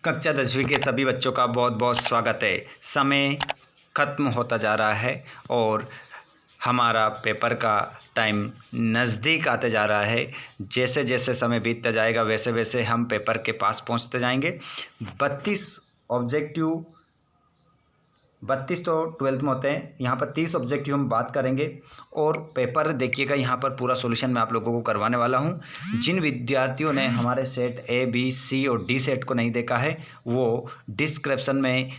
कक्षा 10वीं के सभी बच्चों का बहुत बहुत स्वागत है। समय ख़त्म होता जा रहा है और हमारा पेपर का टाइम नज़दीक आते जा रहा है। जैसे जैसे समय बीतता जाएगा वैसे वैसे हम पेपर के पास पहुंचते जाएंगे। 32 तो 12th में होते हैं। यहाँ पर 30 ऑब्जेक्टिव हम बात करेंगे और पेपर देखिएगा, यहाँ पर पूरा सॉल्यूशन मैं आप लोगों को करवाने वाला हूँ। जिन विद्यार्थियों ने हमारे सेट ए बी सी और डी सेट को नहीं देखा है वो डिस्क्रिप्शन में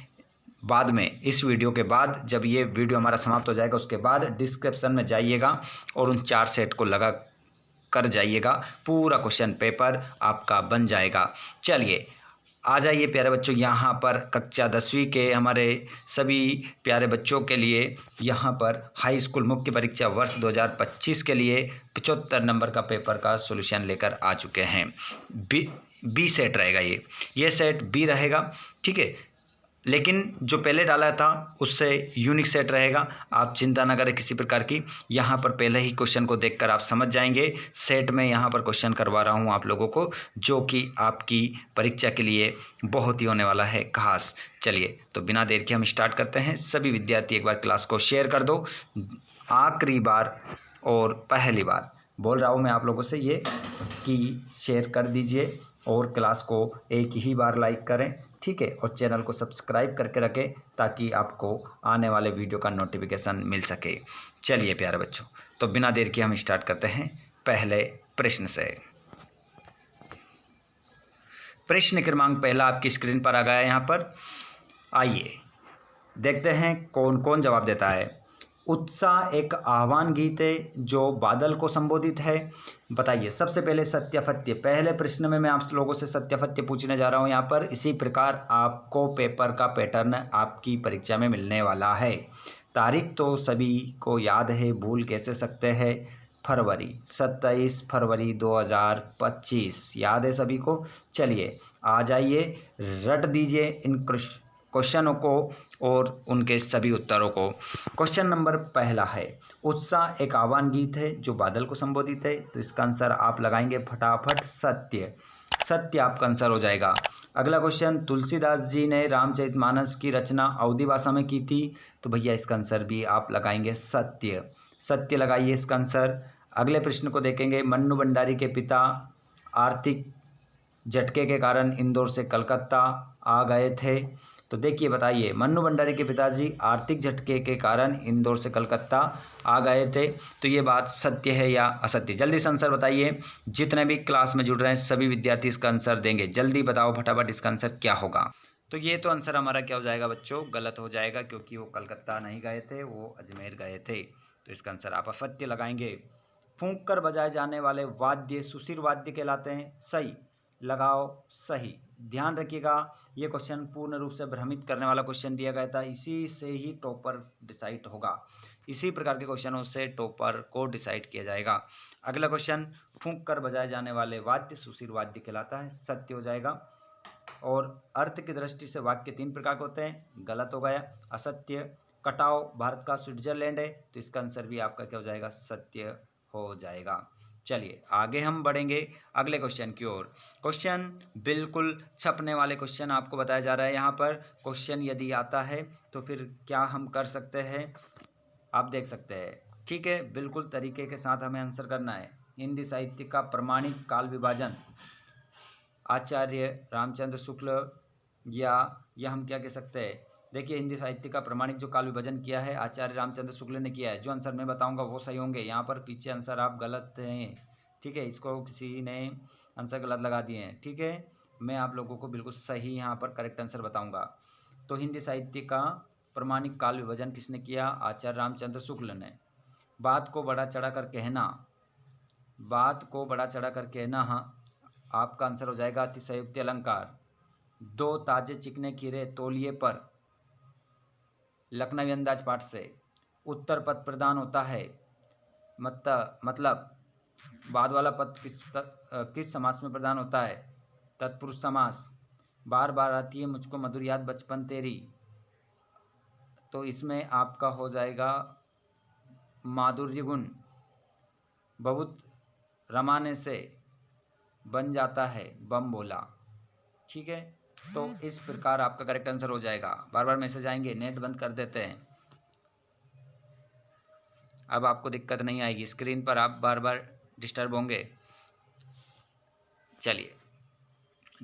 बाद में, इस वीडियो के बाद, जब ये वीडियो हमारा समाप्त हो जाएगा उसके बाद डिस्क्रिप्शन में जाइएगा और उन 4 सेट को लगा कर जाइएगा। पूरा क्वेश्चन पेपर आपका बन जाएगा। चलिए आ जाइए प्यारे बच्चों, यहाँ पर कक्षा 10वीं के हमारे सभी प्यारे बच्चों के लिए यहाँ पर हाई स्कूल मुख्य परीक्षा वर्ष 2025 के लिए 75 नंबर का पेपर का सॉल्यूशन लेकर आ चुके हैं। बी सेट रहेगा, ये सेट बी रहेगा, ठीक है। लेकिन जो पहले डाला था उससे यूनिक सेट रहेगा। आप चिंता ना करें किसी प्रकार की। यहाँ पर पहले ही क्वेश्चन को देखकर आप समझ जाएंगे। सेट में यहाँ पर क्वेश्चन करवा रहा हूँ आप लोगों को, जो कि आपकी परीक्षा के लिए बहुत ही होने वाला है खास। चलिए तो बिना देर के हम स्टार्ट करते हैं। सभी विद्यार्थी एक बार क्लास को शेयर कर दो। आखिरी बार और पहली बार बोल रहा हूँ मैं आप लोगों से ये कि शेयर कर दीजिए और क्लास को एक ही बार लाइक करें, ठीक है। और चैनल को सब्सक्राइब करके रखें ताकि आपको आने वाले वीडियो का नोटिफिकेशन मिल सके। चलिए प्यारे बच्चों, तो बिना देर के हम स्टार्ट करते हैं पहले प्रश्न से। प्रश्न क्रमांक पहला आपकी स्क्रीन पर आ गया है। यहाँ पर आइए देखते हैं कौन कौन जवाब देता है। उत्साह एक आह्वान गीत है जो बादल को संबोधित है। बताइए सबसे पहले सत्याफत्य। पहले प्रश्न में मैं आप लोगों से सत्याफत्य पूछने जा रहा हूं। यहाँ पर इसी प्रकार आपको पेपर का पैटर्न आपकी परीक्षा में मिलने वाला है। तारीख तो सभी को याद है, भूल कैसे सकते हैं। फरवरी 27 फरवरी 2025 याद है सभी को। चलिए आ जाइए, रट दीजिए इन क्वेश्चनों को और उनके सभी उत्तरों को। क्वेश्चन नंबर पहला है, उत्साह एक आह्वान गीत है जो बादल को संबोधित है। तो इसका आंसर आप लगाएंगे फटाफट सत्य। सत्य आपका आंसर हो जाएगा। अगला क्वेश्चन, तुलसीदास जी ने रामचरितमानस की रचना अवधी भाषा में की थी। तो भैया इसका आंसर भी आप लगाएंगे सत्य। सत्य लगाइए इसका आंसर। अगले प्रश्न को देखेंगे, मन्नू भंडारी के पिता आर्थिक झटके के कारण इंदौर से कलकत्ता आ गए थे। तो देखिए बताइए, मन्नू भंडारी के पिताजी आर्थिक झटके के कारण इंदौर से कलकत्ता आ गए थे। तो ये बात सत्य है या असत्य? जल्दी से आंसर बताइए। जितने भी क्लास में जुड़ रहे हैं सभी विद्यार्थी इसका आंसर देंगे। जल्दी बताओ फटाफट इसका आंसर क्या होगा। तो ये तो आंसर हमारा क्या हो जाएगा बच्चों? गलत हो जाएगा, क्योंकि वो कलकत्ता नहीं गए थे, वो अजमेर गए थे। तो इसका आंसर आप असत्य लगाएंगे। फूंक कर बजाए जाने वाले वाद्य सुशिर वाद्य कहलाते हैं। सही लगाओ सही। ध्यान रखिएगा, ये क्वेश्चन पूर्ण रूप से भ्रमित करने वाला क्वेश्चन दिया गया था। इसी से ही टॉपर डिसाइड होगा। इसी प्रकार के क्वेश्चनों से टॉपर को डिसाइड किया जाएगा। अगला क्वेश्चन, फूंक कर बजाए जाने वाले वाद्य सुशिर वाद्य कहलाता है। सत्य हो जाएगा। और अर्थ की दृष्टि से वाक्य 3 प्रकार के होते हैं। गलत हो गया, असत्य। कटाव भारत का स्विट्जरलैंड है। तो इसका आंसर भी आपका क्या हो जाएगा? सत्य हो जाएगा। चलिए आगे हम बढ़ेंगे अगले क्वेश्चन की ओर। क्वेश्चन बिल्कुल छपने वाले क्वेश्चन आपको बताया जा रहा है। यहाँ पर क्वेश्चन यदि आता है तो फिर क्या हम कर सकते हैं, आप देख सकते हैं, ठीक है। बिल्कुल तरीके के साथ हमें आंसर करना है। हिंदी साहित्य का प्रमाणिक काल विभाजन आचार्य रामचंद्र शुक्ल, या हम क्या कह सकते हैं। देखिए हिंदी साहित्य का प्रमाणिक जो काल विभाजन किया है आचार्य रामचंद्र शुक्ल ने किया है। जो आंसर मैं बताऊंगा वो सही होंगे। यहाँ पर पीछे आंसर आप गलत हैं, ठीक है। इसको किसी ने आंसर गलत लगा दिए हैं, ठीक है। मैं आप लोगों को बिल्कुल सही यहाँ पर करेक्ट आंसर बताऊँगा। तो हिंदी साहित्य का प्रमाणिक काल विभाजन किसने किया? आचार्य रामचंद्र शुक्ल ने। बात को बढ़ा चढ़ा कर कहना, बात को बढ़ा चढ़ा कर कहना, हाँ आपका आंसर हो जाएगा अतिशयोक्ति अलंकार। 2 ताजे चिकने खीरे तौलिए पर, लखनवी अंदाज पाठ से। उत्तर पद प्रदान होता है, मतलब बाद वाला पद किस समास में प्रदान होता है? तत्पुरुष समास। बार बार आती है मुझको मधुर याद बचपन तेरी। तो इसमें आपका हो जाएगा माधुर्य गुण। बहुत रमाने से बन जाता है बम बोला, ठीक है। तो इस प्रकार आपका करेक्ट आंसर हो जाएगा। बार बार मैसेज आएंगे, नेट बंद कर देते हैं। अब आपको दिक्कत नहीं आएगी, स्क्रीन पर आप बार बार डिस्टर्ब होंगे। चलिए,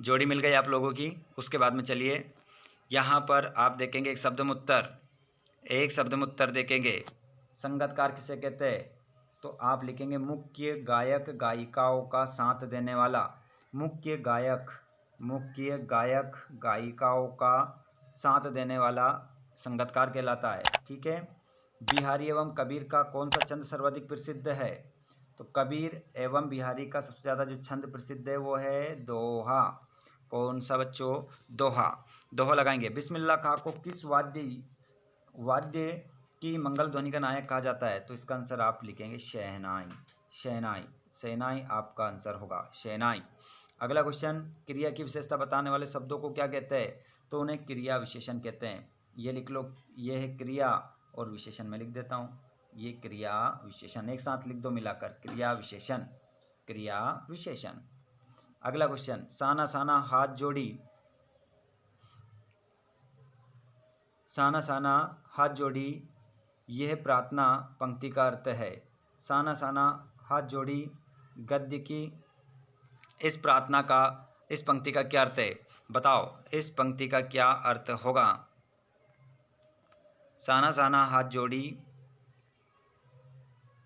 जोड़ी मिल गई आप लोगों की। उसके बाद में चलिए यहाँ पर आप देखेंगे एक शब्दमुत्तर देखेंगे। संगतकार किसे कहते हैं? तो आप लिखेंगे मुख्य गायक गायिकाओं का साथ देने वाला। मुख्य गायक गायिकाओं का साथ देने वाला संगतकार कहलाता है। ठीक है। बिहारी एवं कबीर का कौन सा छंद सर्वाधिक प्रसिद्ध है? तो कबीर एवं बिहारी का सबसे ज़्यादा जो छंद प्रसिद्ध है वो है दोहा। कौन सा बच्चों? दोहा। दोहा लगाएंगे। बिस्मिल्लाह खां को किस वाद्य की मंगल ध्वनि का नायक कहा जाता है? तो इसका आंसर आप लिखेंगे शहनाई आपका आंसर होगा, शहनाई। अगला क्वेश्चन, क्रिया की विशेषता बताने वाले शब्दों को क्या कहते हैं? तो उन्हें क्रिया विशेषण कहते हैं। ये लिख लो, ये है क्रिया और विशेषण में लिख देता हूँ। ये क्रिया विशेषण एक साथ लिख दो मिलाकर, क्रिया विशेषण। अगला क्वेश्चन, साना साना हाथ जोड़ी यह प्रार्थना पंक्ति का अर्थ है। साना साना हाथ जोड़ी गद्य की इस पंक्ति का क्या अर्थ है? बताओ, इस पंक्ति का क्या अर्थ होगा? साना साना हाथ जोड़ी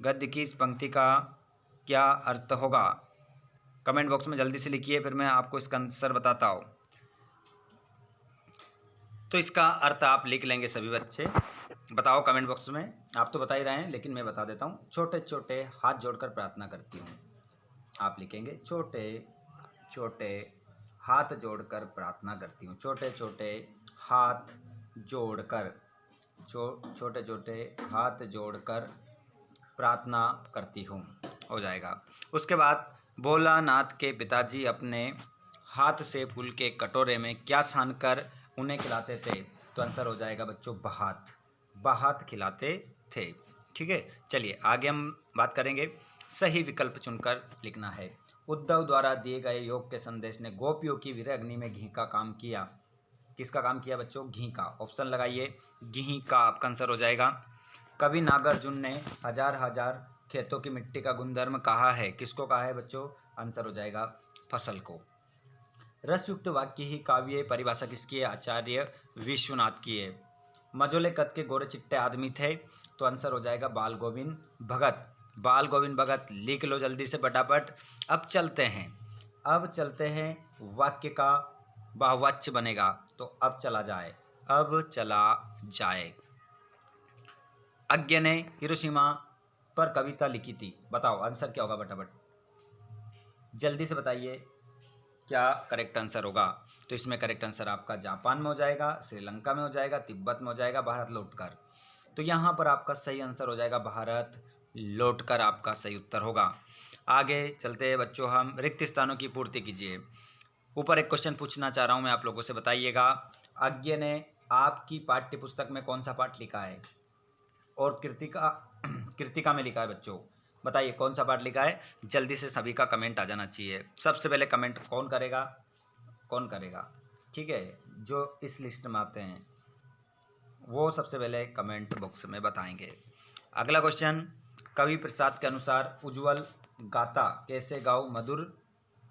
गद्य की इस पंक्ति का क्या अर्थ होगा? कमेंट बॉक्स में जल्दी से लिखिए, फिर मैं आपको इसका आंसर बताता हूँ। तो इसका अर्थ आप लिख लेंगे सभी बच्चे। बताओ कमेंट बॉक्स में। आप तो बता ही रहे हैं लेकिन मैं बता देता हूँ। छोटे छोटे हाथ जोड़कर प्रार्थना करती हूँ। आप लिखेंगे छोटे छोटे हाथ जोड़कर प्रार्थना करती हूँ। छोटे छोटे हाथ जोड़कर प्रार्थना करती हूँ, हो जाएगा। उसके बाद, भोलानाथ के पिताजी अपने हाथ से फूल के कटोरे में क्या छानकर उन्हें खिलाते थे? तो आंसर हो जाएगा बच्चों बहात खिलाते थे। ठीक है। चलिए आगे हम बात करेंगे। सही विकल्प चुनकर लिखना है। उद्धव द्वारा दिए गए योग के संदेश ने गोपियों की वीर अग्नि में घी का काम किया। किसका काम किया बच्चों? घी का। ऑप्शन लगाइए, घी का आपका आंसर हो जाएगा। कवि नागार्जुन ने हजार खेतों की मिट्टी का गुणधर्म कहा है। किसको कहा है बच्चों? आंसर हो जाएगा फसल को। रसयुक्त वाक्य ही काव्य परिभाषा किसकी है? आचार्य विश्वनाथ की है। मझोले कद के गोरे चिट्टे आदमी थे। तो आंसर हो जाएगा बाल गोविंद भगत। लिख लो जल्दी से फटाफट। अब चलते हैं वाक्य का वाच्य बनेगा। तो अब चला जाए। अज्ञ ने हिरोशिमा पर कविता लिखी थी। बताओ आंसर क्या होगा? फटाफट जल्दी से बताइए क्या करेक्ट आंसर होगा। तो इसमें करेक्ट आंसर आपका जापान में हो जाएगा, श्रीलंका में हो जाएगा, तिब्बत में हो जाएगा, भारत लौटकर। तो यहाँ पर आपका सही आंसर हो जाएगा भारत लौटकर, आपका सही उत्तर होगा। आगे चलते हैं बच्चों, हम रिक्त स्थानों की पूर्ति कीजिए। ऊपर एक क्वेश्चन पूछना चाह रहा हूँ मैं आप लोगों से, बताइएगा। अज्ञ ने आपकी पाठ्य पुस्तक में कौन सा पाठ लिखा है? और कृतिका में लिखा है बच्चों। बताइए कौन सा पाठ लिखा है? जल्दी से सभी का कमेंट आ जाना चाहिए। सबसे पहले कमेंट कौन करेगा? ठीक है, जो इस लिस्ट में आते हैं वो सबसे पहले कमेंट बॉक्स में बताएंगे। अगला क्वेश्चन, कवि प्रसाद के अनुसार उज्जवल गाता कैसे गाओ मधुर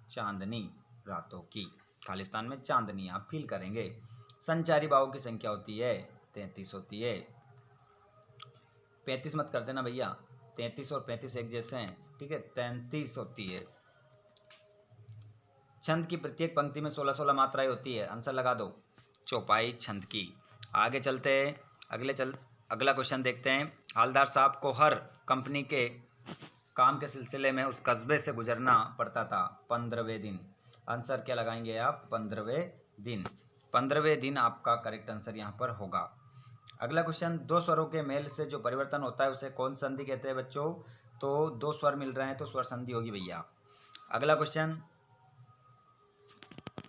चांदनी रातों की। खालिस्तान में चांदनी आप फील करेंगे। संचारी भावों की संख्या होती है 33 होती है। 35 मत कर देना भैया, 33 और 35 एक जैसे हैं। ठीक है, 33 होती है। छंद की प्रत्येक पंक्ति में 16-16 मात्राएं होती है। आंसर लगा दो, चौपाई छंद की। आगे चलते हैं, अगला क्वेश्चन देखते हैं। हवलदार साहब को हर कंपनी के काम के सिलसिले में उस कस्बे से गुजरना पड़ता था 15वें दिन। आंसर क्या लगाएंगे आप? 15वें दिन। 15वें दिन आपका करेक्ट आंसर यहाँ पर होगा। अगला क्वेश्चन, दो स्वरों के मेल से जो परिवर्तन होता है उसे कौन संधि कहते हैं बच्चों? तो दो स्वर मिल रहे हैं तो स्वर संधि होगी भैया। अगला क्वेश्चन,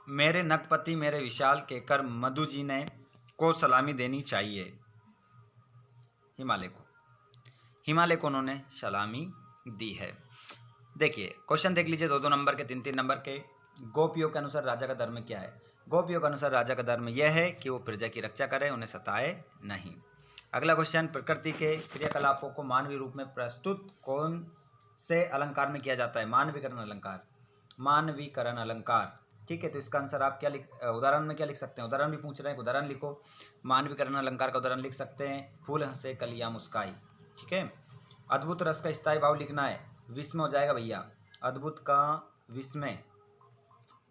मेरे नखपति मेरे विशाल कहकर मधु जी ने को सलामी देनी चाहिए। हिमालय को उन्होंने सलामी दी है। देखिए क्वेश्चन देख लीजिए, 2-2 नंबर के, 3-3 नंबर के। गोपियों के अनुसार राजा का धर्म क्या है? गोपियों के अनुसार राजा का धर्म यह है कि वो प्रजा की रक्षा करे, उन्हें सताए नहीं। अगला क्वेश्चन, प्रकृति के क्रियाकलापों को मानवीय रूप में प्रस्तुत कौन से अलंकार में किया जाता है? मानवीकरण अलंकार। मानवीकरण अलंकार, ठीक है। तो इसका आंसर आप क्या उदाहरण में क्या लिख सकते हैं? उदाहरण भी पूछ रहे हैं, उदाहरण लिखो। मानवीकरण अलंकार का उदाहरण लिख सकते हैं, फूल हंसे कलियां मुस्काई, ठीक है। अद्भुत रस का स्थायी भाव लिखना है, विस्मय हो जाएगा भैया, अद्भुत का विस्मय।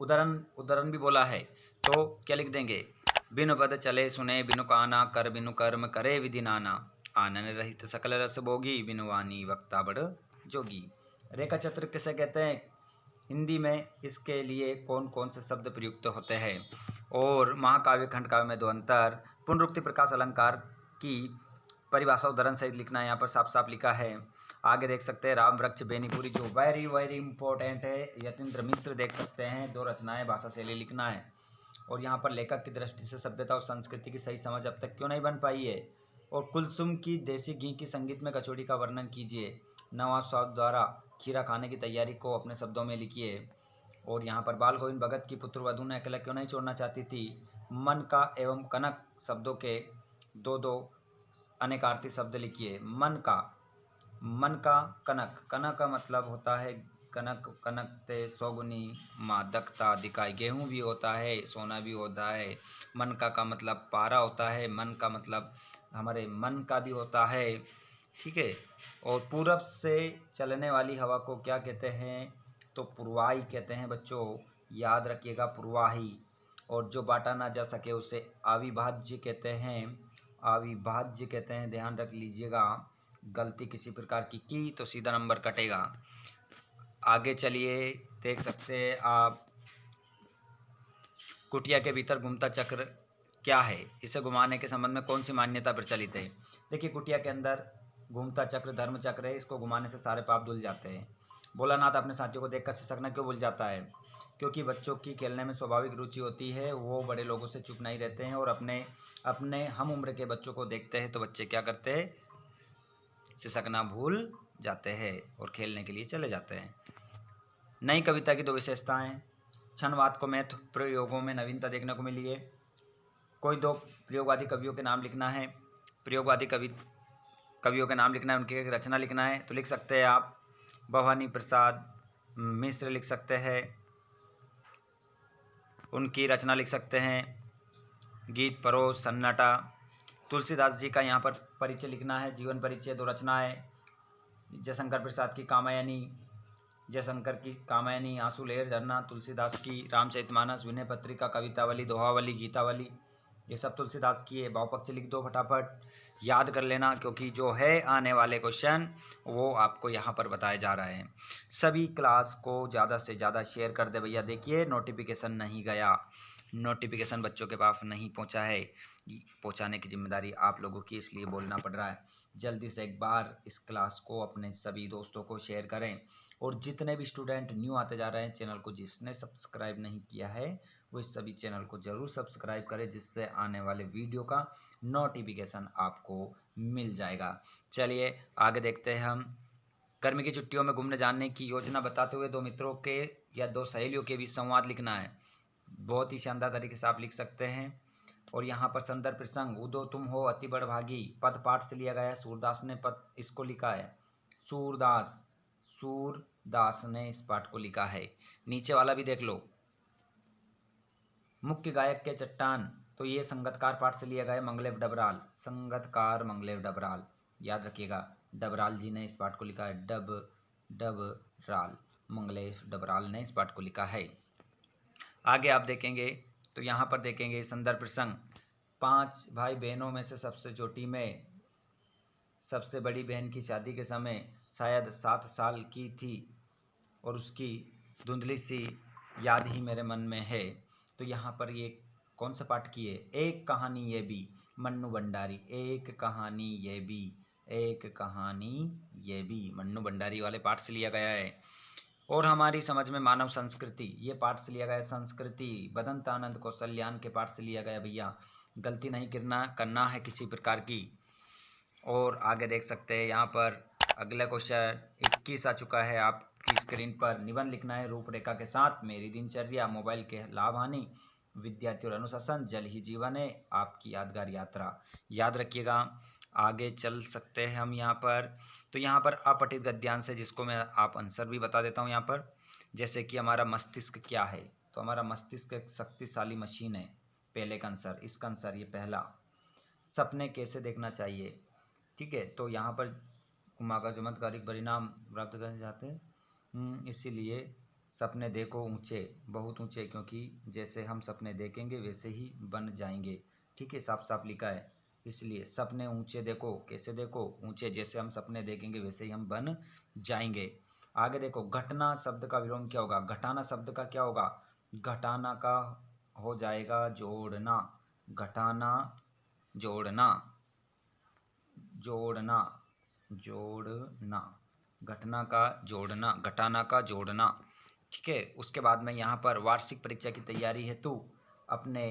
उदाहरण भी बोला है, तो क्या लिख देंगे? बिनु पद चले सुने, बिनु काना कर, बिनु कर्म करे विधि नाना, आनन रहित सकल रस भोगी, बिनु वाणी वक्ता बड़ जोगी। रेखा चित्र किसे कहते हैं? हिंदी में इसके लिए कौन कौन से शब्द प्रयुक्त होते हैं? और महाकाव्य खंड काव्य में दो अंतर। पुनरुक्ति प्रकाश अलंकार की परिभाषा उदाहरण सहित लिखना है, यहाँ पर साफ साफ लिखा है। आगे देख सकते हैं राम वृक्ष बेनीपुरी, जो वेरी वेरी इंपॉर्टेंट है। यतीन्द्र मिश्र देख सकते हैं, दो रचनाएं, भाषा शैली लिखना है। और यहाँ पर लेखक की दृष्टि से सभ्यता और संस्कृति की सही समझ अब तक क्यों नहीं बन पाई है। और कुलसुम की देसी घी की संगीत में कचौड़ी का वर्णन कीजिए। नवाब साहब द्वारा खीरा खाने की तैयारी को अपने शब्दों में लिखिए। और यहाँ पर बाल गोविंद भगत की पुत्र वधु ने अकेला क्यों नहीं छोड़ना चाहती थी। मन का एवं कनक शब्दों के दो दो अनेकार्थी शब्द लिखिए। मन का कनक, कनक का मतलब होता है कनक, कनक ते सौगुनी मादकता दिखाई। गेहूँ भी होता है, सोना भी होता है। मन का मतलब पारा होता है, मन का मतलब हमारे मन का भी होता है, ठीक है। और पूरब से चलने वाली हवा को क्या कहते हैं? तो पूर्वाही कहते हैं बच्चों, याद रखिएगा, पूर्वाही। और जो बांटा ना जा सके उसे अविभाज्य कहते हैं, अविभाज्य कहते हैं, ध्यान रख लीजिएगा। गलती किसी प्रकार की तो सीधा नंबर कटेगा। आगे चलिए, देख सकते हैं आप, कुटिया के भीतर घूमता चक्र क्या है? इसे घुमाने के संबंध में कौन सी मान्यता प्रचलित है? देखिए, कुटिया के अंदर घूमता चक्र धर्म चक्र है, इसको घुमाने से सारे पाप धुल जाते हैं। भोलानाथ अपने साथियों को देखकर सिसकना क्यों भूल जाता है? क्योंकि बच्चों की खेलने में स्वाभाविक रुचि होती है, वो बड़े लोगों से चुप नहीं रहते हैं और अपने हम उम्र के बच्चों को देखते हैं तो बच्चे क्या करते हैं? सिसकना भूल जाते हैं और खेलने के लिए चले जाते हैं। नई कविता की दो विशेषताएं। क्षणवाद को मैथ प्रयोगों में नवीनता देखने को मिली है। कोई दो प्रयोगवादी कवियों के नाम लिखना है, प्रयोगवादी कवियों के नाम लिखना है, उनकी एक रचना लिखना है। तो लिख सकते हैं आप भवानी प्रसाद मिश्र लिख सकते हैं, उनकी रचना लिख सकते हैं गीत परोस सन्नाटा। तुलसीदास जी का यहाँ पर परिचय लिखना है, जीवन परिचय, दो रचनाएं। जयशंकर प्रसाद की कामायनी, जयशंकर की कामायनी, आंसू लहर झरना। तुलसीदास की रामचरितमानस, विनय पत्रिका, कवितावली, दोहावली, गीतावली, ये सब तुलसीदास की है। भावपक्ष लिख दो फटाफट, याद कर लेना, क्योंकि जो है आने वाले क्वेश्चन वो आपको यहाँ पर बताए जा रहे हैं। सभी क्लास को ज़्यादा से ज़्यादा शेयर कर दे भैया। देखिए, नोटिफिकेशन नहीं गया, नोटिफिकेशन बच्चों के पास नहीं पहुँचा है, पहुँचाने की जिम्मेदारी आप लोगों की, इसलिए बोलना पड़ रहा है। जल्दी से एक बार इस क्लास को अपने सभी दोस्तों को शेयर करें। और जितने भी स्टूडेंट न्यू आते जा रहे हैं, चैनल को जिसने सब्सक्राइब नहीं किया है वो इस सभी चैनल को ज़रूर सब्सक्राइब करें, जिससे आने वाले वीडियो का नोटिफिकेशन आपको मिल जाएगा। चलिए आगे देखते हैं हम। गर्मी की छुट्टियों में घूमने जाने की योजना बताते हुए दो मित्रों के या दो सहेलियों के बीच संवाद लिखना है। बहुत ही शानदार तरीके से आप लिख सकते हैं। और यहाँ पर संदर्भ प्रसंग, उदो तुम हो अति बड़ भागी, पद पाठ से लिया गया है। सूरदास ने पद इसको लिखा है, सूरदास ने इस पाठ को लिखा है। नीचे वाला भी देख लो, मुख्य गायक के चट्टान, तो ये संगतकार पाठ से लिया गया है, मंगलेव डबराल, संगतकार मंगलेव डबराल, याद रखिएगा, डबराल जी ने इस पाठ को लिखा है, डबराल, मंगलेव डबराल ने इस पाठ को लिखा है। आगे आप देखेंगे तो यहाँ पर देखेंगे संदर्भ प्रसंग, 5 भाई बहनों में से सबसे छोटी में सबसे बड़ी बहन की शादी के समय शायद 7 साल की थी और उसकी धुंधली सी याद ही मेरे मन में है। तो यहाँ पर ये कौन सा पाठ की है? एक कहानी ये भी, मन्नू भंडारी, एक कहानी ये भी, एक कहानी ये भी, मन्नू भंडारी वाले पाठ से लिया गया है। और हमारी समझ में मानव संस्कृति, ये पाठ से लिया गया है। संस्कृति बदंतानंद कौशल्यान के पाठ से लिया गया भैया। गलती नहीं करना है किसी प्रकार की। और आगे देख सकते हैं यहाँ पर अगला क्वेश्चन 21 आ चुका है की स्क्रीन पर निबंध लिखना है रूपरेखा के साथ। मेरी दिनचर्या, मोबाइल के लाभ हानि, विद्यार्थी और अनुशासन, जल ही जीवन है, आपकी यादगार यात्रा। याद रखिएगा। आगे चल सकते हैं हम यहाँ पर। तो यहाँ पर अपठित गद्यांश है जिसको मैं आप आंसर भी बता देता हूँ यहाँ पर। जैसे कि हमारा मस्तिष्क क्या है, तो हमारा मस्तिष्क एक शक्तिशाली मशीन है। पहले का आंसर, इसका आंसर ये पहला। सपने कैसे देखना चाहिए, ठीक है, तो यहाँ पर का चमत्कारिक परिणाम प्राप्त करने चाहते हैं, इसीलिए सपने देखो ऊंचे, बहुत ऊंचे, क्योंकि जैसे हम सपने देखेंगे वैसे ही बन जाएंगे। ठीक है, साफ साफ लिखा है। इसलिए सपने ऊंचे देखो, कैसे देखो, ऊंचे, जैसे हम सपने देखेंगे वैसे ही हम बन जाएंगे। आगे देखो, घटना शब्द का विलोम क्या होगा, घटाना शब्द का क्या होगा, घटाना का हो जाएगा जोड़ना, घटाना जोड़ना, जोड़ना, जोड़ना, घटना का जोड़ना, घटाना का जोड़ना। ठीक है, उसके बाद में यहाँ पर वार्षिक परीक्षा की तैयारी हेतु अपने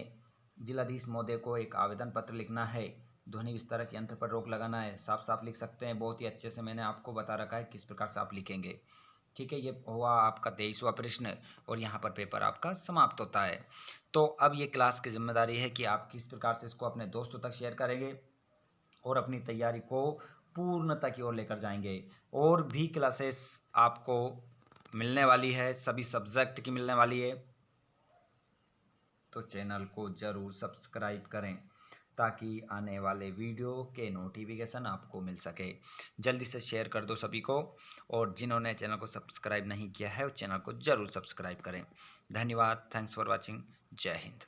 जिलाधीश महोदय को एक आवेदन पत्र लिखना है। ध्वनि विस्तारक यंत्र पर रोक लगाना है। साफ साफ लिख सकते हैं, बहुत ही अच्छे से मैंने आपको बता रखा है किस प्रकार से आप लिखेंगे। ठीक है, ये हुआ आपका 23वां प्रश्न और यहाँ पर पेपर आपका समाप्त होता है। तो अब ये क्लास की जिम्मेदारी है कि आप किस प्रकार से इसको अपने दोस्तों तक शेयर करेंगे और अपनी तैयारी को पूर्णता की ओर लेकर जाएंगे। और भी क्लासेस आपको मिलने वाली है, सभी सब्जेक्ट की मिलने वाली है, तो चैनल को ज़रूर सब्सक्राइब करें ताकि आने वाले वीडियो के नोटिफिकेशन आपको मिल सके। जल्दी से शेयर कर दो सभी को, और जिन्होंने चैनल को सब्सक्राइब नहीं किया है उस चैनल को ज़रूर सब्सक्राइब करें। धन्यवाद, थैंक्स फॉर वॉचिंग, जय हिंद।